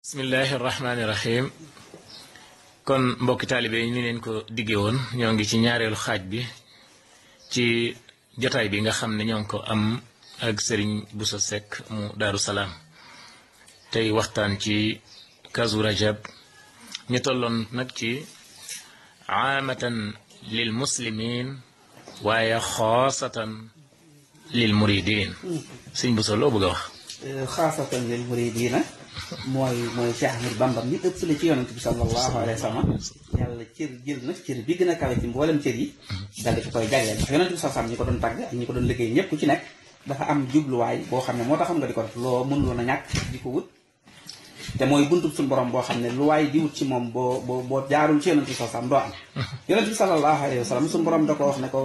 bismillahi rahmaani rahim kon mbokki taalibe yi ni leen ko diggee woon ñoo ngi ci ñaareelu xaaj bi ci jotaay bi nga xam ne ñoo ngi ko am ak Serigne Bousso Seck mu Daaru Salaam tey waxtaan ci kazu rajab ñu tolloon nag ci aamatan lil muslimin waaye xoosatan lil muridin Serigne Bousso loo bëgg a wax xaasatan lil muridina mooy Cheikh Ahmadou Bamba mi ëpp la ci yonent bi sallallahu alayhi wa sallam yàlla cër jël nag cër bi gën a kawe ci mboolem cër yi dal di ko koy jagleel ndax yonent bi sallallahu alayhi wa sallam ñi ko doon tàgg ak ñi ko doon liggéey ñëpp ku ci nekk dafa am jubluwaay boo xam ne moo taxoon nga di ko def loo mënuloon a ñàkk di ko wut te mooy buntub suñu borom boo xam ne lu waay di wut ci moom boo jaarul ci yonent bi sallallahu alayhi wa sallam doo am yonent bi sallallahu alayhi wa sallam suñu borom da ko wax ne ko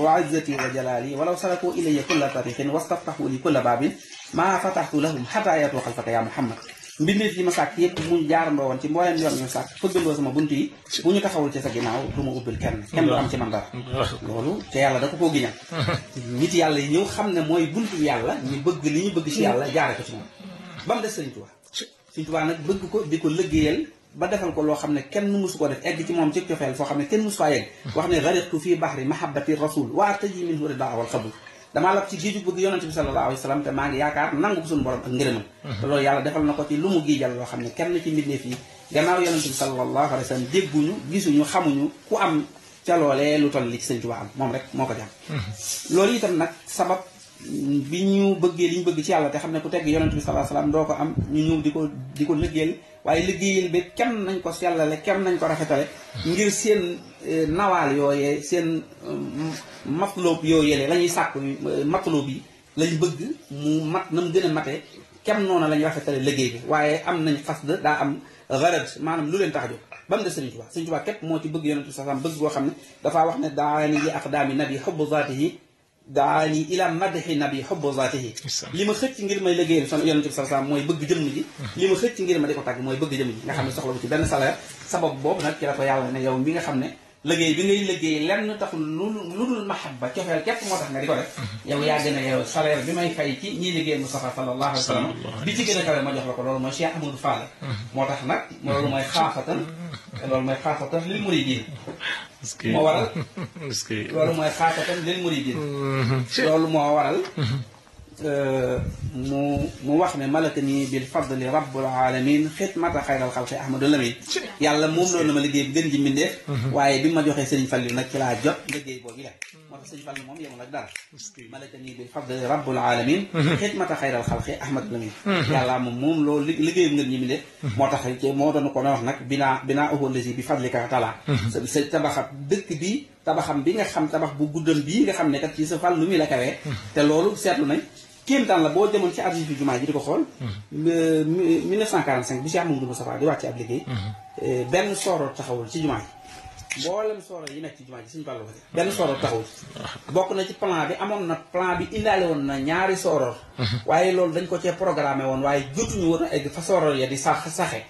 wa izzati wa jalali walaw salaku ilayya kulla tariqin wastaftahu li kulla babin maa fataxtu lahum xataa yatu xalfaka ya Muhammad mbindeef yi ma sàkk yëpp mu jaarandoo woon ci mbooleem yoon ñu sàkk fëggandoo sama bunt yi bu ñu taxawul ci sa ginnaaw du ma ubbil kenn du am ci man dara loolu te yàlla da ko koo giñal nit yàlla yi ñëw xam ne mooy buntu yàlla ñu bëgg li ñu bëgg ci yàlla jaare ko ci moom ba mu des Sëriñ Tuubaa Sëriñ Tuubaa nag bëgg ko di ko liggéeyal ba defal ko loo xam ne kenn musu ko def egg ci moom ci cofeel foo xam ne kenn musu faa yegg wax ne gariqtu fii bahri mahabbati rasul wa artaji minhu ridaa wal qabul damaa lab ci géeju bëgg yonent bi sallallahu alayhi wa sallam te maa ngi yaakaar nangu ko suñu borom ak ngërëmam te loolu yàlla defal na ko ci lu mu giijal loo xam ne kenn ci mbindeef yi gannaaw yonent bi sallallahu alayhi wa sallam dégguñu gisuñu xamuñu ku am ca loolee lu toll li ci Sëñ Tuubaa am moom rek moo ko jàng loolu itam nag sabab bi ñu bëggee li ñu bëgg ci yàlla te xam ne ku tegg yonent bi sallallahu alayhi wa sallam doo ko am ñu ñëw di ko liggéeyal waaye liggéeyal bi kenn nañ ko sellale kenn nañ ko rafetale ngir seen nawaal yooyee seen matloob yooyee la ñuy sàkk matloob yi lañ bëgg mu mat na mu gën a matee kem noonu la ñuy rafetale liggéey bi waaye am nañ xasd daa am garad maanaam lu leen tax a jóg ba mu des Sëriñ Tuubaa Sëriñ Tuubaa képp moo ci bëgg yonent bi sallallahu alayhi wa sallam bëgg boo xam ne dafaa wax ne daani li aqdaami nabi xubbu zaatihi daani ila madhi nabi xubbu zaatihi li ma xëcc ngir may liggéeyal son yonent bi sallallahu alayhi wa sallam mooy bëgg jëmm ji li ma xëcc ngir ma di ko tàgg mooy bëgg jëmm ji nga xam ne soxla bu ci benn salaire sabab boobu nag ci la ko yàlla ne yow mi nga xam ne liggéey bi ngay liggéey lenn taxul lu dul mahabba cofeel képp moo tax nga di ko def yow yaa gën a yow salaire bi may fay ci ñiy liggéey Mustafa sallallahu alayhi wa sallam bi ci gën a kawe ma jox la ko loolu mooy Cheikh Ahmadou Fall moo tax nag loolu mooy xaafatan lil muridin moo waral loolu mooy xaafatan lil muridin loolu moo waral mu wax ne malaka nii bil fadli rabbul alamin xidmata xayral xalqi Ahmadou Lamin yàlla moom loolu na ma liggéey bi gën ji mbindeef waaye bi ma joxee Sëriñ Fallu nag ci laa jot liggéey boobu la moo tax Sëriñ Fallu moom yemul ak dara malaka nii bil fadli rabbul alamin xidmata xayral xalqi Ahmadou Lamin yàlla moom loolu liggéey bi ngën ji mbindeef moo tax moo doon ko na wax nag binaa uhulisi bi fadlika tala sa tabaxat dëkk bi tabaxam bi nga xam tabax bu guddoon bii nga xam ne kat ci sa Fallu mi la kawee te loolu seetlu nañ kéemtaan la boo demoon ci archive jumaa ji di ko xool 1945 bi Cheikh Mamadou Moustapha di wàcc ab liggéey benn sooroor taxawul ci jumaa ji mboolem sooroor yi nekk ci jumaa ji suñu Fallu ko benn sooroor taxawul bokk na ci plan bi amoon na plan bi indaale woon na ñaari sooroor waaye loolu dañ ko cee programmé woon waaye jotuñu woon a egg fa sooroor ya di saxe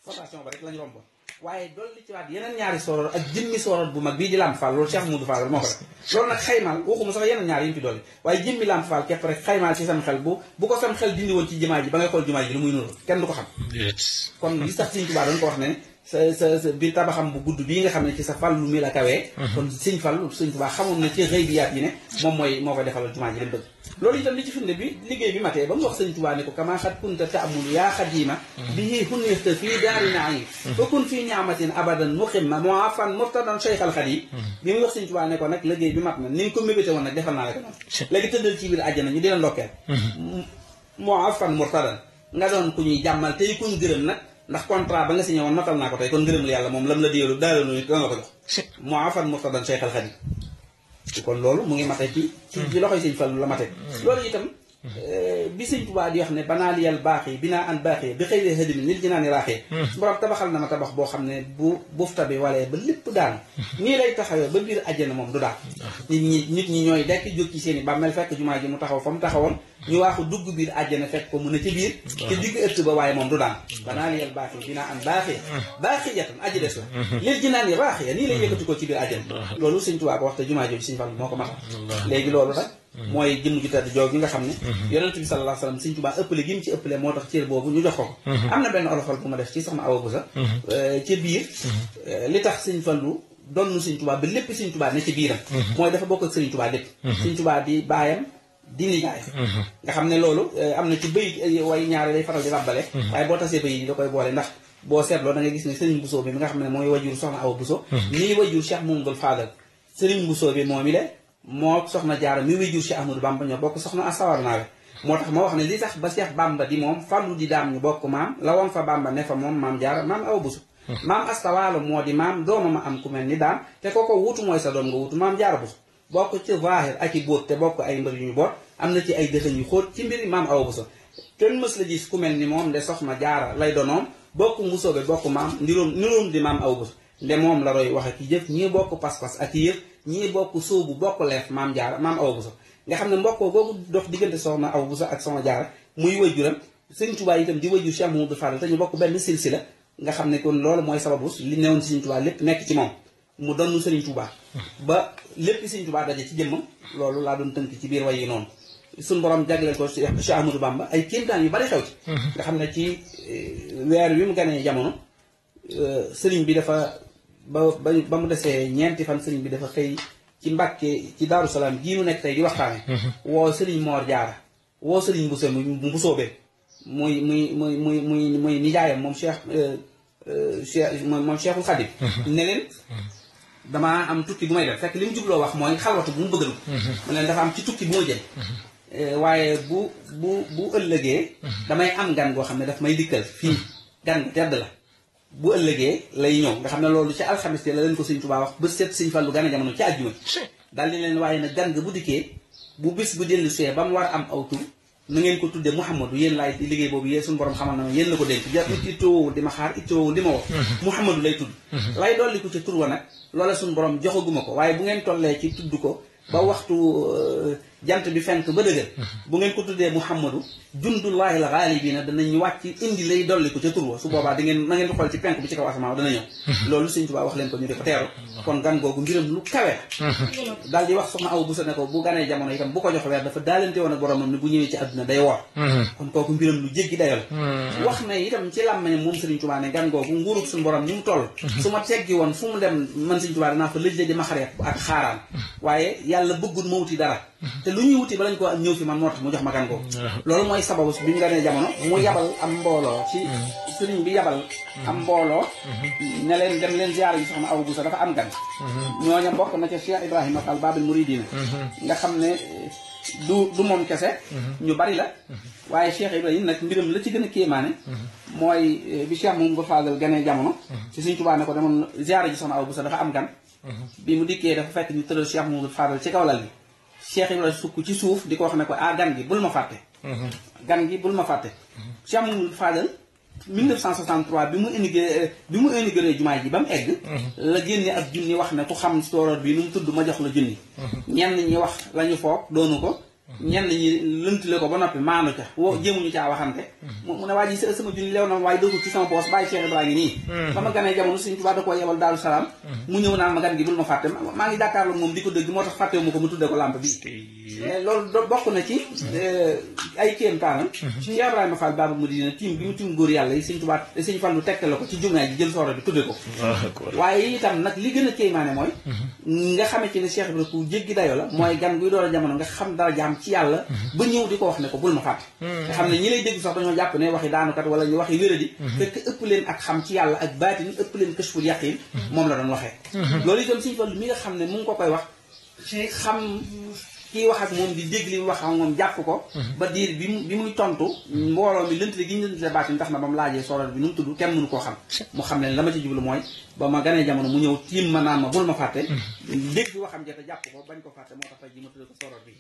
fondation ba rek lañu romboon waaye dool li ci waat yeneen ñaari sooroor ak jëmmi sooroor bu mag bii di Lamp Fall loolu Cheikh Moudou Fall moo ko def loolu nag xaymaal waxuma sax yeneen ñaar yi ñu fi dolli waaye jëmmi Lamp Fall képp rek xaymaal ci sam xel bu ko sam xel dindi woon ci jumaa ji ba ngay xool jumaa ji lu muy nuru kenn du ko xam kon li tax Sëriñ Tuubaa dañ ko wax ne sa biir tabaxam bu gudd bii nga xam ne ci sa Fallu mi la kawee kon Sëriñ Fallu Sëriñ Tuubaa xamoon na ci xëy bi yaat yi ne moom moo koy defalal jumaa ji leen bëgg loolu itam li ci firnde bi liggéey bi matee ba mu wax Sëriñ Tuubaa ne ko kama xat kunta taamul yaa xadima bihi hunnifta fii daari naim fa kun fii niamatin abadan muqimma muafan murtadan cheikh al xadim bi muy wax Sëriñ Tuubaa ne ko nag liggéey bi mat na ni nga ko mébété woon nag defal naa la ko noonu léegi tëddal ci biir àjjana ñu di la ndokkeel muafan murtadan nga doon ku ñuy jàmmal tey kuñ gërëm nag ndax contrat ba nga signé woon matal naa ko tey kon ngërëm la yàlla moom lam la digalu daal la dana la ko jox muafan murtadan cheikh al xadim kon loolu mu ngi mate ci loxoy Sëriñ Fallu la mate loolu itam bi Sëriñ Tuubaa di wax ne banaa liyal baaxi binaa an baaxi bi xëy de xëdimi nit jinaa ni raaxee borom tabaxal na ma tabax boo xam ne bu bufta bi walee ba lépp daanu nii lay taxawee ba biir àjjana moom du daal nit ñi ñooy dekk jóg ci seen i bàmmeel fekk jumaa ji mu taxaw fa mu taxawoon ñu waaxu dugg biir àjjana fekk ko mu ne ci biir ci digg ëtt ba waaye moom du daan banaa liyal baaxi binaa an baaxee baaxi jatan aji des la lil jinaa ni raaxee nii lay yëkkati ko ci biir àjjana loolu Sëriñ Tuubaa ko wax te jumaa jooju Sëriñ Fallu moo ko matal léegi loolu nag mooy jëmm ju tedd jooju nga xam ne yonent bi sallallahu alayhi wasallam Sëñ Tuubaa ëppale gi mu ci ëppale moo tax cër boobu ñu jox ko am na benn olofal bu ma def ci soxna Awa Bousso ci biir li tax Sëñ Fallu doon Sëñ Tuubaa ba lépp Sëñ Tuubaa ne ci biiram mooy dafa bokk ak Sëñ Tuubaa lépp Sëñ Tuubaa di baayam di nijaayam nga xam ne loolu am na ci bëy way ñaare day faral di ràbbale waaye boo tasee bëy yi da koy boole ndax boo seetloo da nga gis ne Sëriñ Bousso bi mi nga xam ne mooy wajur soxna Awa Bousso nii wajur Cheikh Mouhamadoul Fadal Sëriñ Bousso bi moom i le moo soxna Jaara mi wajur Cheikh Ahmadou Bamba ñoo bokk soxna Asawar naawe moo tax ma wax ne li tax ba Cheikh Bamba di moom Fallu di daam ñu bokk maam la woon fa Bamba ne fa moom maam Jaara maam Awa Bousso maam Astawaalo moo di maam dooma ma am ku mel ni daam te kooko wutu mooy sa doom nga wutu maam Jaara Bousso bokk ci zaahir ak i bóot te bokk ay mbër yu ñu boot am na ci ay dëxëñ yu xóot ci mbiri maam Awa Bousso kenn mës la gis ku mel ni moom de soxna Jaara lay donoom bokk musóobe bokk maam niroom di maam Awa Bousso nde moom la roy wax ak i jëf ñii bokk pas-pas ak i yëf ñii bokk sóobu bokk leef maam Jaara maam Awa Bousso nga xam ne mbokkoo googu dox diggante soxna Awa Bousso ak soxna Jaara muy wajuram Sëñ Tuubaa itam di wajur Cheikh Mouhamadoul Fadal te ñu bokk benn silsila nga xam ne kon loolu mooy sababu li newoon Sëñ Tuubaa lépp nekk ci moom mu doon Sëriñ Tuubaa ba lépp Sëñ Tuubaa daje ci jëmmam loolu laa doon tënk ci biir way yi noonu suñ borom jagleel ko Cheikh Ahmadou Bamba ay kéemtaan yu bari xew ci nga xam ne ci weer wi mu ganee jamono sëriñ bi dafa ba mu desee ñeenti fan sëriñ bi dafa xëy ci Mbàkke ci Daaru Salaam gii nu nekk tey di waxtaane woo sëriñ Moor Jaara woo sëriñ Bousso mu Boussoobe muy nijaayam moom moom Cheikhul Khadim ne leen damaa am tukki bu may def fekk li mu jubloo wax mooy xalwatu bu mu bëgg mu leen dafa am ci tukki bu ma jël waaye bu ëllëgee damay am gan goo xam ne daf may dikkal fii gan gu tedd la bu ëllëgee lay ñëw nga xam ne loolu ci alxamis la leen ko Sëñ Tuubaa wax ba seet Sëñ Fallu gane jamono ci àjjuma daal di leen waaye nag gan nga bu dikkee bu bis bu dellu see ba mu war am aw tur na ngeen ko tuddee Mouhamadou yéen laay liggéey boobu yéen suñu borom xamal na ma yéen la ko dénk ja ittoowul di ma xaar ittoowul di ma wax Mouhamadou lay tudd lay dolli ko ca tur wa nag loola suñu borom joxaguma ko waaye bu ngeen tollee ci tudd ko ba waxtu jant bi fenk ba dëgër bu ngeen ko tuddee Mouhamadou jundullahi la gaalibina danañ wàcc indi lay dolli ko ca tur wa su boobaa da ngeen na ngeen di xool ci penk bi ci kaw asamaan dana ñëw loolu Sëñ Tuubaa wax leen ko ñu di ko teeru kon gan googu mbiram lu kawe daal di wax soxna Awa Bousso ne ko bu ganee jamono itam bu ko jox weer dafa daalante woon ak boromam ne bu ñëwee ci àdduna day woor kon kooku mbiram lu jéggi dayo la wax na itam ci làmmañam moom Sëriñ Tuubaa ne gan googu nguurug suñu borom ni mu toll su ma teggi woon fu mu dem man Sëriñ Tuubaa danaa fa lëj lëj maxareet ak xaaraan waaye yàlla bëggul ma wuti dara te lu ñuy wuti ba lañ ko ñëw fi man moo tax mu jox ma gan googu loolu mooy sababu bi mu ganee jamono mu yabal am mbooloo ci sëriñ bi yabal am mbooloo ne leen dem leen ziyaara yi soxna Awa Bousso dafa am gan ñooña bokk na ca Cheikh Ibrahima Fall Babil Mouridina nga xam ne du moom kese ñu bari la waaye Cheikh Ibrahima nag mbiram la ci gën a kéemaane mooy bi Cheikh Mouhamadoul Fadal ganee jamono ci Sëriñ Tuubaa ne ko demoon ziyaara ji soxna Awa Bousso dafa am gan bi mu dikkee dafa fekk ñu tëral Cheikh Mouhamadoul Fadal ci kaw lal bi Cheikh Ibrahima sukk ci suuf di ko wax ne ko gan gi bul ma fàtte gan gi bul ma fàtte Cheikh Mouhamadoul Fadal 1963 bi mu inauguré jumaa ji ba mu egg la génne ak junni wax ne ku xam sooroor bi nu mu tudd ma jox la junni ñenn ñi wax la ñu foog doonu ko ñenn ñi lëntale ko ba noppi maanu ca jéemuñu caa waxante mu ne waa ji sama junni leew na waaye dootul ci sama poos bàyyi Cheikh Ibrahima nii ba ma ganee jamono Sëñ Tuubaa da koo yebal Daaru Salaam mu ñëw naan ma gan gi bul ma fàtte maa ngi jàkkaarloo moom di ko dëgg moo tax fàttewu ma ko mu tuddee ko làmp bi loolu bokk na ci ay kéemtaanam Cheikh Ibrahima Fall Baaba Mouridina tiim bi mu tiim góor yàlla yi Sëñ Tuubaa Sëñ Fallu tegtal la ko ci jumaa ji jël sooro bi tuddee ko waaye itam nag li gën a kéemaane mooy nga xamee ci ne Cheikh Ibrahima ku jéggi dayo la mooy gan guy door a jamono nga xam dara jaam ci yàlla ba ñëw di ko wax ne ko bul ma fàtte nga xam ne ñi lay dégg sax dañoo jàpp ne waxi daanukat wala ñu waxi wéradi fekk ëpp leen ak xam ci yàlla ak baatin ëpp leen kashful yaqin moom la doon waxee loolu itam Sëñ Fallu mi nga xam ne mu ngi ko koy wax ci xam kii wax ak moom di dégg li mu wax ak moom jàpp ko ba diir bi muy tontu mbooloo mi lëntale gi ñu lëntale baatin tax na ba mu laajee sooroor bi nu mu tudd kenn mënu koo xam mu xam ne la ma ci jublu mooy ba ma ganee jamono mu ñëw tiim ma naan ma bul ma fàtte dégg waxam jota jàpp ko bañ ko fàtte moo tax tey ji ma tudd ko sooroor bi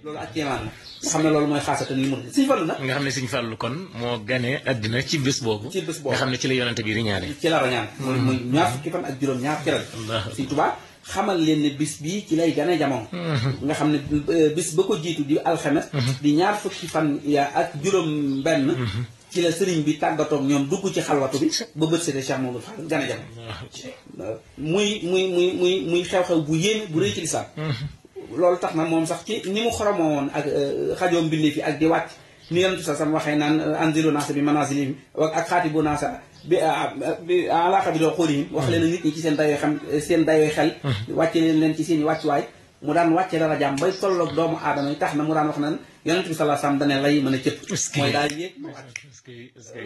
loolu ak kéemaan la nga xam ne loolu mooy xaasatan li mu Sëñ Fallu nag nga xam ne Sëñ Fallu kon moo ganee àddina ci bés boobu nga xam ne ci la yonante bi riñaane ci la rañaan muy ñaar fukki fan ak juróom ñaar keral Sëñ Tuubaa xamal leen ne bis bii ci lay gane jamono nga xam ne bis ba ko jiitu di alxames di ñaar fukki fan ya ak juróom benn ci la sëriñ bi tàggatoog ñoom dugg ci xalwatu bi ba bët seete Cheikh Mouhamadoul Fadal gane jamono muy xew-xew bu yéeme bu rëy ci lislaam loolu tax na moom sax ci ni mu xoromoo woon ak xajoom mbindi fi ak di wàcc ni yonent sa sam waxee naan anzilu naasa bi manazilihim ak xaatibu naasa bi alaaka bi doo xoolihim wax leen nit ñi ci seen dayoo seen dayoo xel wàcce leen ci seen i wàccuwaay mu daan wàcce dara jàmm bay tolloog doomu aadama yi tax na mu daan wax naan yonent bi sallallahu alayhi wasallam dane lay mën a cëpp mooy daal yéeg ma wàcc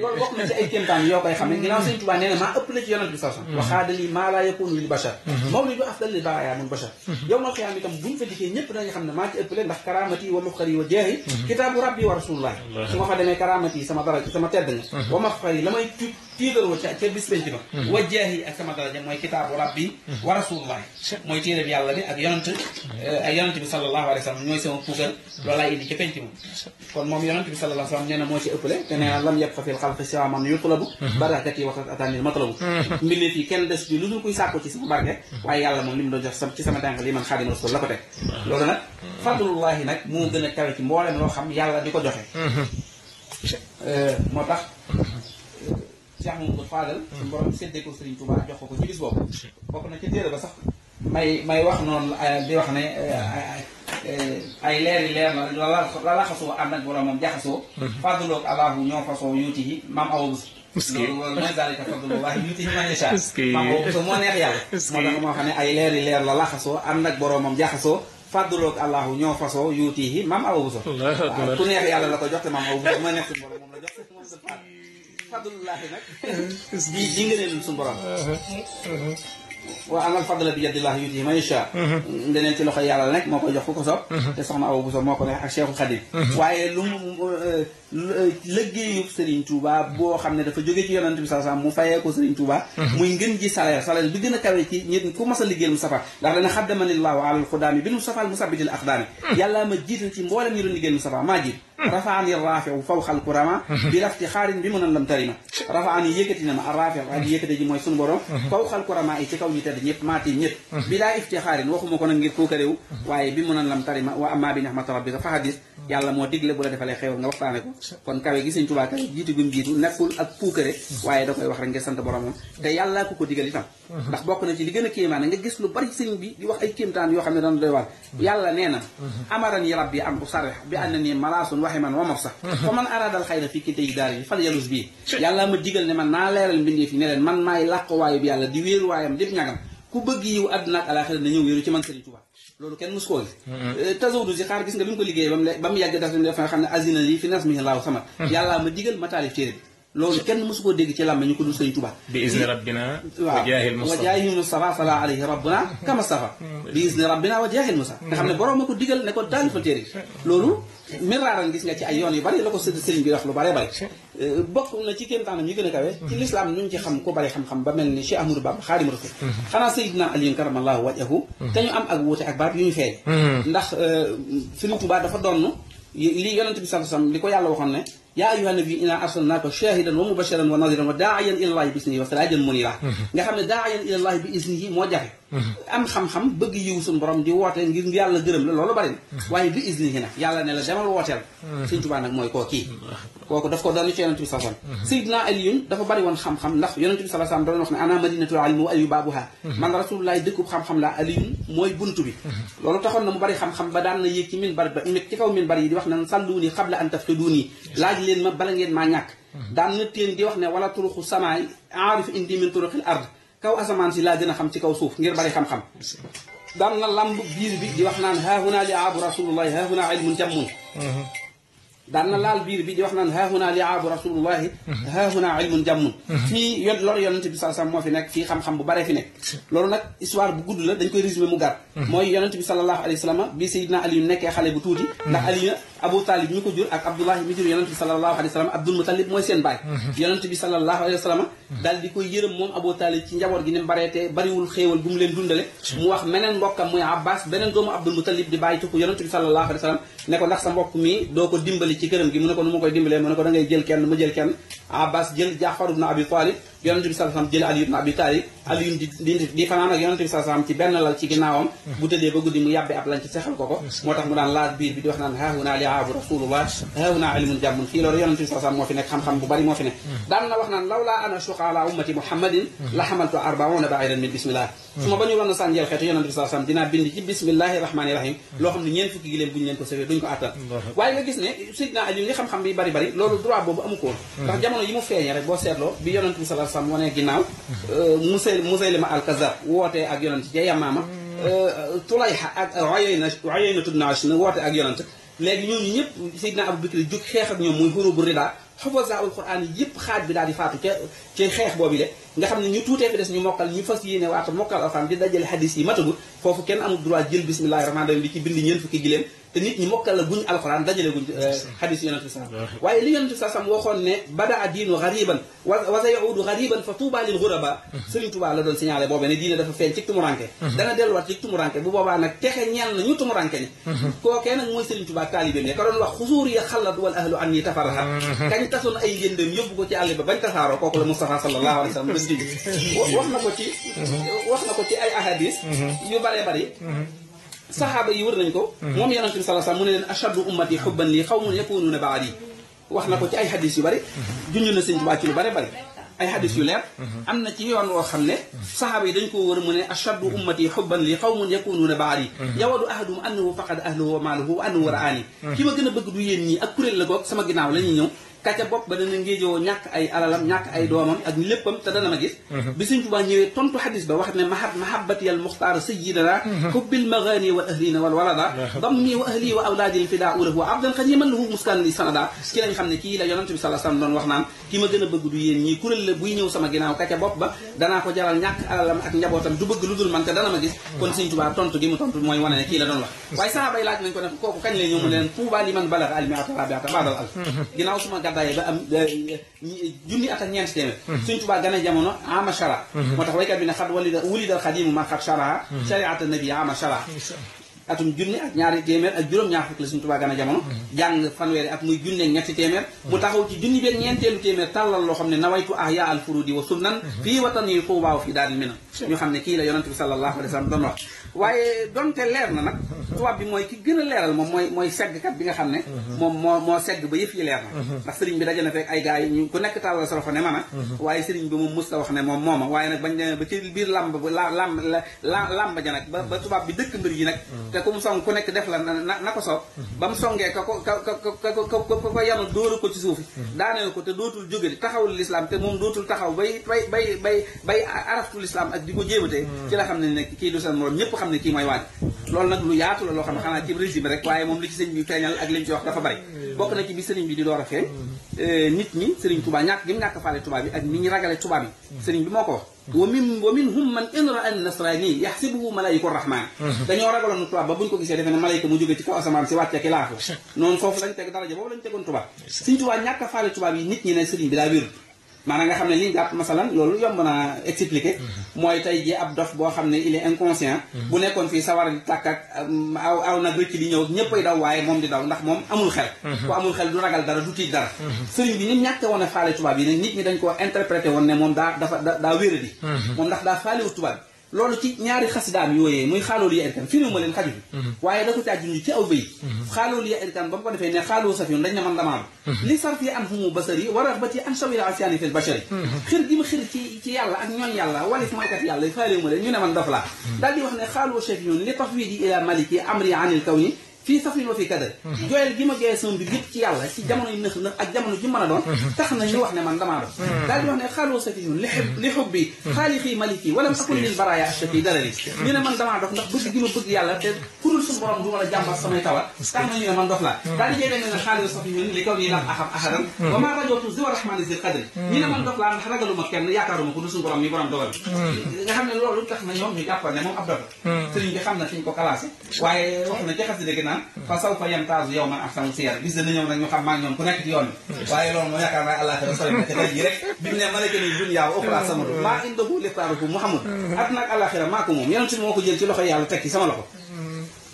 loolu bokk na ci ay kéemtaan yoo koy xam ne ginnaaw Sëñ Tuubaa nee na maa ëpp la ci yonent bi sallallahu alayhi wasallam waxaadali maa laa yakunu lil bashar mawlidu afdal lil baraaya mun bashar yow mal xiyaam itam buñ fa dikkee ñëpp dañu xam ne maa ci ëppale ndax karamati wa mafxari wa jeexi kitaabu rabbi wa rasulullah su ma fa demee karamati sama daraja sama tedd nga wa mafxari la may tiidaroo ca bis penc ba wa jeexi ak sama daraja mooy kitaabu rabbi wa rasulullah mooy téere bi yàlla bi ak yonent bi sallallahu alayhi wasallam ñooy sama puugal loolu laay indi ca penc ma kon moom yonent bi sallallahu alayhi wasallam nee na moo ci ëppale te nee na lam yabqa fil xalqi siwa man yutlabu barakati waxat ataanil matlabu mbindee fii kenn des bi lu dul kuy sàkku ci sama barke waaye yàlla moom li mu doon jox ci sama dànk li man Xaadimu Rasuul la ko teg loolu nag fadlullahi nag moo gën a kawe ci mboolem loo xam yàlla di ko joxe moo tax Cheikh Mamadou Fadal suñu borom séddee ko Serigne Touba jox ko ci bis boobu bokk na ca téere ba sax may wax noonu di wax ne ay leer la laxasoo ànd ak boromam jaxasoo fadloog allahu ñoo fasoo yuutihi maam awa bus loolu mooy zalika fadlullahi yuutihi man yasha maam awa bus moo neex yàlla moo tax moo xam ne ay leer la laxasoo ànd ak boromam jaxasoo fadloog allahu ñoo fasoo yuutihi maam awa bus ku neex yàlla la ko jox te maam awa bus mooy neex suñu borom moom la jox moom sa fadlullahi nag ji nga neen suñu borom waa amal fadla bi yadillahi yuti man yasha ndeneen ci loxo yàlla nekk moo koy jox ku ko soob te soxna Awa Bousso moo ko neex ak Cheikhul Khadim waaye lu mu liggéeyub Serigne Touba boo xam ne dafa jóge ci yonent bi sallallahu alayhi wasallam mu fayee ko Serigne Touba muy ngën ji salaire bi gën a kawe ci ñit ku mas a liggéeyal Mustafa ndax dana xaddamanillahu alal xudaami bil Mustafa al musabbitil aqdaami yàllaa ma jiital ci mboolem ñi doon liggéeyal Mustafa maa jiit rafaani rafiu fawxal kurama bi lafti xaarin bi mënan lam tarima rafaani yëkkati na ma rafiu ak yëkkati ji mooy sunu borom fawxal kurama yi ci kaw ñu tedd ñëpp maati ñëpp bi laa ifti xaarin waxuma ko nag ngir kooka réew waaye bi mënan lam tarima wa amma bi nihmati rabbika fa hadis yàlla moo digle bu la defalee xew nga waxtaane ko kon kawe gi Sëñ Tuubaa kawe jiitu gum jiitu nekkul ak puukare waaye da koy wax rek ngir sant boromam te yàlla ku ko digal itam ndax bokk na ci li gën a kéemaan nga gis lu bari sëñ bi di wax ay kéemtaan yoo xam ne dana doy waar yàlla nee na amarani rabbi an usarrih bi annani malaasun waximan wa mafsax fa man aradal xayra fii kilta yi daal yi fal yalus bii yàlla ma digal ne man naa leeral mbindeef yi ne leen man maay làquwaayu bi yàlla di wéeru waayam dép ñagam ku bëgg yiw àdduna ak alaaxira na ñëw wéeru ci man Sëriñ Tuubaa loolu kenn mos koo gis tasawudu si xaar gis nga bi mu ko liggéeyee ba mu yàgg dafa xam ne azina lii fi nasmihi laahu samad yàlla ma digal ma taalif téere bi loolu kenn mosu koo dégg ci làmba ñu ko dul Sëriñ Tuubaa bi izni rabbina wa jaahil Mustafa sala alayhi rabbuna kama stafa bi izni rabbina wa jaahil Mustafa nga xam ne borom ma ko digal ne ko taalifal téere bi loolu miraaran gis nga ci ay yoon yu bari la ko sëriñ bi wax lu bare bari bokk na ci kéemtaanam ñu gën a kawe ci lislaam ñu ci xam ku bari xam-xam ba mel ni Cheikh Ahmadou Bamba Xaadimu Rasuul xanaa Seydina Aliyu karamallahu wajhahu te ñu am ak wuute ak barab yu ñu feeñ ndax Sëriñ Tuubaa dafa doon li yonent bi sallallahu alayhi wasallam li ko yàlla waxoon ne yaa ayyuha nabi inna arsalnaaka shahidan wa mubashiran wa nadiran wa daa'iyan ilallahi bi isnihi wa siraajan munira nga xam ne daa'iyan ilallahi bi isnihi moo jafe am xam-xam bëgg yiw suñu borom di woote ngir yàlla gërëm la loolu bari na waaye bi isnihi nag yàlla ne la demal wooteel Sëriñ Tuubaa nag mooy koo kii kooku daf ko doon ci yonent bi sallallahu alayhi wasallam Seydina Aliyun dafa bari woon xam-xam ndax yonent bi sallallahu alayhi wasallam doon wax ne ana madinatul ilmi wa aliyu baabuha man rasulullahi dëkkub xam-xam la Aliyun mooy buntu bi loolu taxoon na mu bari xam-xam ba daan na yéeg ci minbar ba ci kaw minbar yi di wax ne salluuni qabla an tafqiduuni laaj leen ma bala ngeen maa ñàkk daan na teen di wax ne wala turuxu samaay aarif indi min turuqil ard kaw asamaan si laa gën a xam ci kaw suuf ngir bari xam-xam daan na lamb biir bi di wax naan haahuna li aabu rasulullahi haahuna ilmun jammun daan na laal biir bi di wax naan haahuna li aabu rasulullahi haahuna ilmun jammun fii loolu yonent bi sallallahu alayhi wasallam moo fi nekk fii xam-xam bu baree fi nekk loolu nag histoire bu gudd la dañ koy résumé mu gàtt mooy yonent bi sallallahu alayhi wasallam bi Seydina Ali nekkee xale bu tuuti ndax Ali Abu Talib ñu ko jur ak Abdullahi mi jur yonent bi sallallahu alayhi wasallam Abdul Muttalib mooy seen baay yonent bi sallallahu alayhi wasallam daal di koy yërëm moom Abu Talib ci njaboot gi ni mu bareetee bariwul xéewal bu mu leen dundale mu wax meneen mbokkam muy Abbas beneen doomu Abdul Muttalib di bàyyi tuku yonent bi sallallahu alayhi wasallam ne ko ndax sa mbokk mi doo ko dimbali ci këram gi mu ne ko nu ma koy dimbalee mu ne ko da ngay jël kenn ma jël kenn Abbas jël Jaafar ibn Abi Talib yonent bi sallallahu alayhi wasallam jël Ali ibn Abi Talib Alioune di fanaan ak yonent bi sallallahu alayhi wasallam ci benn lal ci ginnaawam bu tëddee ba guddi mu yàbbi ab lañ ci sexal ko moo tax mu daan laaj biir bi di wax naan haahuna li'aabu rasulullah haahuna ilmun jàmmun fii loolu yonent bi sallallahu alayhi wasallam moo fi nekk xam-xam bu bari moo fi nekk daan na wax naan lawlaa ana shuqa ala ummati muhammadin la hamaltu 40 ba'iran min bismillah su ma ba ñu doon sànjeel xeetu yonent bi sallallahu alayhi wasallam dinaa bind ci bismillahi rahmani rahim loo xam ne ñeent fukki giléem bu ñu leen ko sëfee duñ ko attan waaye nga gis ne Seydina Ali li xam-xam bi bari bari loolu droit boobu amu ko woon ndax jamono yi mu feeñee rek boo seetloo bi yonent bi sallallahu alayhi wasallam wanee ginnaaw Musaylima al-Kazzab wootee ak yonent ja Yamaama Tulayha ak Uyayna ibn Ash woote ak yonent léegi ñooñu ñëpp Seydina Abu Bakr jóg xeex ak ñoom muy hurubu rida xufasaul Qur'an yëpp xaaj bi daal di faatu ci xeex boobu de nga xam ne ñu tuutee fi des ñu mokkal ñu fas yéene waata mokkal alxuraan di dajale hadis yi matagul foofu kenn amul droit jël bismillahi rahmaani rahim di ci bind ñeent fukki giléem te nit ñi mokkal la guñ alxuraan dajale guñ hadis yi yonent bi sallam waaye li yonent bi sallam waxoon ne bada diinu gariban wa sayaudu gariban fa tuuba lil ghuraba Sëriñ Tuubaa la doon signalé boobee ne diine dafa feeñ ci tumuranke dana delluwaat ci tumuranke bu boobaa nag texe ñeel na ñu tumuranke ni kookee nag mooy Sëriñ Tuubaa taalibe ne ka doon wax xusuur ya xalat wal ahlu an yi tafarahat kañ tasoon ay yëndëm yóbbu ko ci àll ba bañ tasaaroo kooku la Mustafa sallallahu alayhi wa sallam wax na ko ci ay ahadis yu bare bari saxaaba yi wër nañ ko moom yonent bi sallallahu alayhi wasallam mu ne leen ashaddu ummati hubban lii qawmun yakunuuna ba'di wax na ko ci ay hadis yu bari junj na Sëñ Tuubaa ci lu bari bari ay hadis yu leer am na ci yoon woo xam ne saxaaba yi dañ ko wër mu ne ashaddu ummati hubban lii qawmun yakunuuna ba'di yawadu ahaduhum annahu faqada ahlahu wa maalahu wa annahu ra'aani ki ma gën a bëgg du yéen ñii ak kuréel la goog sama ginnaaw la ñuy ñëw kàcca bopp ba dana ngéejoo ñàkk ay alalam ñàkk ay doomam ak léppam te dana ma gis bi Sëñ Tuubaa ñëwee tontu hadis ba wax ne mahabbati al muxtaar sayyidina hubbil maghani wal ahlina wal walada dammi wa ahli wa awlaadi fidaa lahu wa abdan qadiman lahu muskan li sanada ci lañ xam ne kii la yonent bi sallallahu alayhi wasallam doon wax naan ki ma gën a bëgg du yéen ñii kuréel la buy ñëw sama ginnaaw kàcca bopp ba danaa ko jaral ñàkk alalam ak njabootam du bëgg lu dul man te dana ma gis kon Sëñ Tuubaa tontu gi mu tontu mooy wane ne kii la doon wax waaye sahaaba yi laaj nañ ko ne kooku kañ lay ñëw mu leen tuuba li man balagha al-mi'ata rabi'ata ba'da al ginnaaw suma gàddaayee ba am junni at ak ñeent téeméer Sëñ Tuubaa gane jamono ama shara moo tax waykat bi ne xat wulidal xadimu ma xat shara shari'ata nabi ama shara atum junni ak ñaari téeméer ak juróom-ñaar fukk la Sëñ Tuubaa gane jamono jàng fanweeri at muy junni ak ñetti téeméer mu taxaw ci junni beeg ñeenteelu téeméer tàllal loo xam ne nawaytu ahya al furudi wa sunnan fii watani Tuubaa fi daaril minan ñu xam ne kii la yonent bi sallallahu alayhi wa sallam doon wax waaye donte leer na nag tubaab bi mooy ki gën a leeral moom mooy seggkat bi nga xam ne moom moo segg ba yëf yi leer na ndax sëriñ bi daje na fekk ay gars yi ñu ku nekk tàllal sa loxo ne man a waaye sëriñ bi moom mës ta wax ne moom mooma waaye nag bañ demee ba ci biir làmb ja nag ba tubaab bi dëkk mbir yi nag te ku mu song ku nekk def la na ko soob ba mu songee ko yanu dóoru ko ci suufi daaneel ko te dootul jóge di taxawul l'islam te moom dootul taxaw bay araftu l'islam ak di ko jéematee ci la xam ne ne kii du seen morom ñëpp xam ne kii mooy waaj loolu nag lu yaatu la loo xam ne xanaa ci régime rek waaye moom li ci sëriñ bi feeñal ak li ñu ci wax dafa bari bokk na ci bi sëriñ bi di door a feeñ nit ñi sëriñ Tuubaa ñàkk gi mu ñàkk faale tubaab yi ak ni ñu ragale tubaab yi sëriñ bi moo ko wax wa minhum man in ra'a an-nasrani yahsibuhu malaa'ika rahmaan dañoo ragaloon tubaab ba buñ ko gisee defe ne malayka mu jóge ci kaw asamaan si wàcce ki laafu noonu foofu lañ teg daraja boobu lañ tegoon tubaab sëriñ Tuubaa ñàkk faale tubaab yi nit ñi ne sëriñ bi daa wér maanaam nga xam ne li ñu jàpp masalan loolu yomb na expliquer mooy tey ji ab dof boo xam ne il est inconscient bu nekkoon fii sawar di tàkk ak aw nag rëcc di ñëw ñëppay daw waaye moom di daw ndax moom amul xel ku amul xel du ragal dara du tiit dara sëriñ bi ni ñàkke woon a faale tubaab yi nag nit ñi dañ ko interprété woon ne moom daa wéradi moom ndax daa faalewut tubaab bi loolu ci ñaari xasidaam yooyee muy xaaloolu ya erikan firiwu ma leen xaju fi waaye da ko càjjunñu ci aw bëy xaaloolu ya erikan ba mu ko defee ne xaaloo saf yoon dañ ne man damaam li sarfi an humu basari war a bati an sawila asiani fil bashari xir gi ma xir ci yàlla ak ñooñ yàlla walif mooykat yàlla faalewu ma leen ñu ne man dof laa daal di wax ne xaaloo chef yoon li tafwidi ila maliki amri anil kawni fii safin wa fii kadar jooyal gi ma jooyee sama mbir yëpp ci yàlla ci jamono yu nëx nëx ak jamono ji mën a doon tax na ñu wax ne man damaa doon daal di wax ne xaaloo safiyun li xubbi xaalixi maliki walam akun lil baraya ashaki darari ñu ne man damaa dof ndax bëgg gi ma bëgg yàlla te kurul suñu borom du ma la jàmbat samay tawat tax na ñu ne man dof laa daal di jee ne xaaloo safiyun li kaw nii lam axam ahadan wa ma rajootu ziwa rahmani zil qadri ñu ne man dof laa ndax ragaluma kenn yaakaaruma ko du suñu borom mi borom dogal nga xam ne loolu tax na ñoom ñu jàpp ne moom ab dof sëriñ bi xam na fi ñu ko classé waaye wax na ci xasida gi naan fa saw fa yamtaazu yow man ahsanu siyar bis dana ñëw nag ñu xam maa ngi ñoom ku nekk ci yoon bi waaye loolu moom yaakaar naa àllaaxira sori na te tey jii rek bi mu ne malaka ni dunya wa uxra samadu maa indahu liftaaruhu muhammad at nag àllaaxira maa ko moom yonent moo ko jël ci loxo yàlla teg ci sama loxo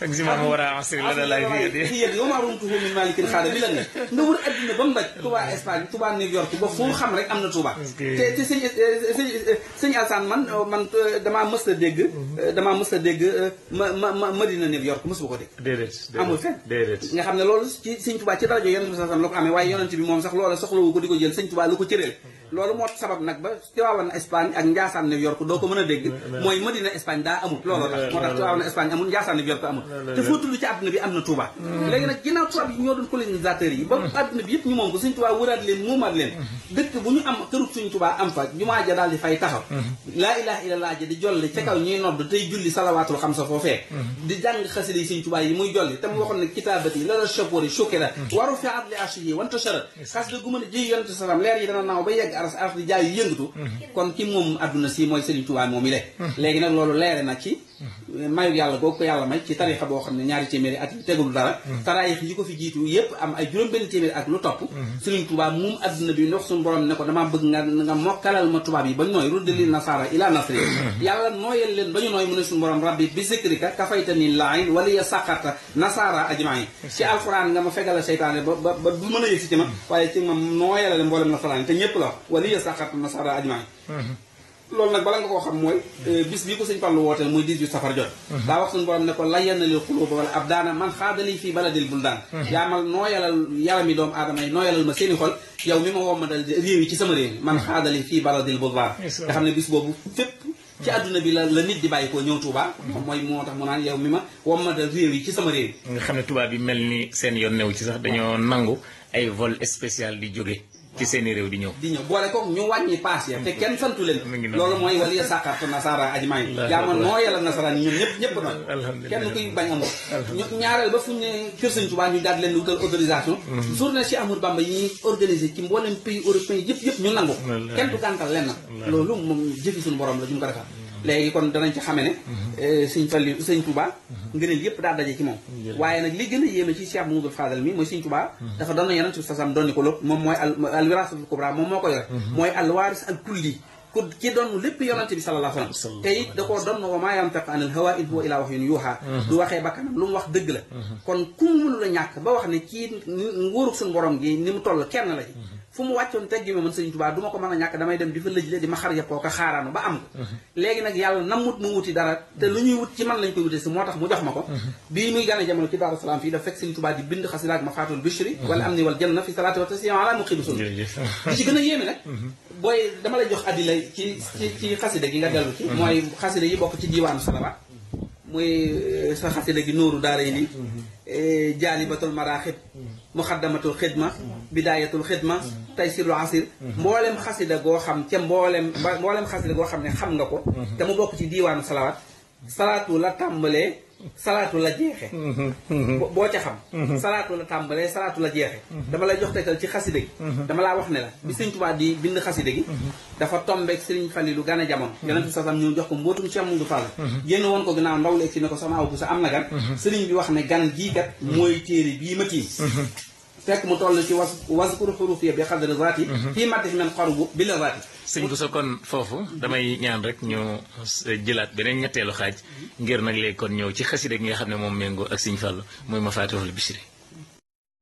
ak si moom war a asri la dalay fi yéen yow maa rumtuhu min malikin xaada bi la ne nga wër adduna ba mu daj Touba Espagne Touba New York ba fu xam rek am na Touba te sëñ Alsaan man damaa mës a dégg Madina New York mësu ko dégg déedéet amul fenn déedéet nga xam ne loolu ci sëñ Touba ci rajo yonent bi sallallahu alayhi wasallam la ko amee waaye yonent bi moom sax loola soxlawu ko di ko jël sëñ Touba lu ko cëreel loolu moo sabab nag ba Tiwaawan Espagne ak Njaasaan New York doo ko mën a dégg mooy Madina Espagne daa amul looloo tax moo tax Tiwaawan Espagne amul Njaasaan New York amul te foo tudd ci àdduna bi am na Touba léegi nag ginnaaw tubaab yi ñoo doon colonisateurs yi ba àdduna bi yëpp ñu moom ko Sëñ Touba wëraat leen moomaat leen dëkk bu ñu am kërug Sëñ Touba am fa jumaa ja daal di fay taxaw laa ilaha illallah ja di jolli ca kaw ñuy nodd tey julli salawaatul xam sa foofee di jàng xasida yi Sëñ Touba yi muy jolli te mu waxoon ne kitaabat yi la chapoor yi choqué la waru fi at li archi yi wanta charat xasida gu mën a jëy yonte salam leer yi dana naaw ba yegg aras di jaay yëngatu kon ki moom àdduna si mooy Sëriñ Touba moom i le léegi nag loolu leere na ci mayu yàlla googu ko yàlla may ci tarixa boo xam ne ñaari téeméeri at yi tegul dara taraayix yi ko fi jiitu yépp am ay juróom-benn téeméeri ak lu topp Sëriñ Touba moom àdduna bi ndox suñu borom ne ko damaa bëgg nga mokkalal ma tubaab yi ba ñu nooy ruddali nasara ila nasri yàlla nooyal leen ba ñu nooy mu ne suñu borom rabbi bi zikrika kafaytani laayin wala ya saqarta nasara ajmain ci alquran nga ma fegala seytaane ba du mën a yëg si ci ma waaye ci ma nooyalale mboolem nasaraan te ñëpp la wax wala ya saqarta nasara ajmain loolu nag bala nga koo xam mooy bis bii ko sëñ Fallu wooteel muy 18 safar jot daa wax suñu borom ne ko layyanna lil xuluuba wala ab daana man xaadali fii baladil buldaan yaamal nooyalal yarami doomu aadama yi nooyalal ma seeni xol yow mi ma wommadal réew yi ci sama réew man xaadali fii baladil buldaan nga xam ne bis boobu fépp ci àdduna bi la nit di bàyyi koo ñëw Touba mooy moo tax mu naan yow mi ma wommadal réew yi ci sama réew nga xam ne Touba bi mel ni seen yoon new ci sax dañoo nangu ay vol spécial di jóge ci seeni réew di ñëw boole ko ñu wàññi paas ya te kenn santu leen loolu mooy wala ya sàqartu nasara ajmain jaama nooyalal nasaraan yi ñoom ñëpp nooy kenn kuy bañ amul ñaareel ba fu ñu ne kër Sëñ Touba ñu daal leen di wutal autorisation journée Cheikh Ahmadou Bamba yi ñuy organisé ci mboolem pays européen yëpp ñu nangu kenn du gàntal leen nag loolu moom jëfi suñu borom la ñu ko defal léegi kon danañ ci xame ne Sëñ Touba ngëneel yëpp daal daje ci moom waaye nag li gën a yéeme ci Cheikh Mouhamadou Fadal mi mooy Sëñ Touba dafa doon na Yonent bi sasam doon ni ko lépp moom mooy al wiraasatul kubra moom moo ko yore mooy al waaris al kulli ku ci doon lépp Yonent bi sallallahu alayhi wa sallam te it da koo doon wa maa yantiqu anil hawaa in huwa illaa wahyun yuuhaa du waxee bakkanam lu mu wax dëgg la kon ku mu mënul a ñàkk ba wax ne kii nguurug suñu borom gi ni mu toll kenn la ci fu mu wàccoon teggi ma man Sëriñ Touba du ma ko mën a ñàkk damay dem di fa lëj le di ma xar yëpp koo ko xaaraanu ba am ko léegi nag yàlla namut mu wuti dara te lu ñuy wut ci man lañ koy wute si moo tax mu jox ma ko bii muy gane jamono ci Daaru Salaam fii daf fekk Sëriñ Touba di bind xasida ak Mafaatihul Bichri wala am ni wal janna fi salaati wa tasliim ala muqiimi sunna li ci gën a yéeme nag booy dama lay jox addi lay ci xasida gi nga dellu ci mooy xasida yi bokk ci diiwaanu salawaat muy sa xasida gi Nuuru Daarayni Jaalibatul Maraaxib Muxaddamatul Xidma Bidaayatul Xidma Taysirul Asir mboolem xasida goo xam ca mboolem xasida goo xam ne xam nga ko te mu bokk ci diiwaanu salawaat salaatu la tàmbalee salaatu la jeexe boo ca xam salaatu la tàmbalee salaatu la jeexe dama lay jox tegal ci xasida gi dama laa wax ne la bi Sëriñ Tuubaa di bind xasida gi dafa tombeek Sëriñ Faliilu gane jamono Yonent bi sasam ñu jox ko mbootum Cheikh Mouhamadou Fall génn woon ko ginnaaw ndaw leeg si ne ko soxna aw bu sa am na gan sëriñ bi wax ne gan jii kat mooy téere bii ma tiim fekk mu toll ci waskur xuruuf bi xadri zaati fii maddi men xarubu bi la zaati sëñ bu sa kon foofu damay ñaan rek ñu jëlaat beneen ñetteelu xaaj ngir nag léegi kon ñëw ci xasida gi nga xam ne moom méngoo ak Sëñ Fallu muy Mafaatihul Bichri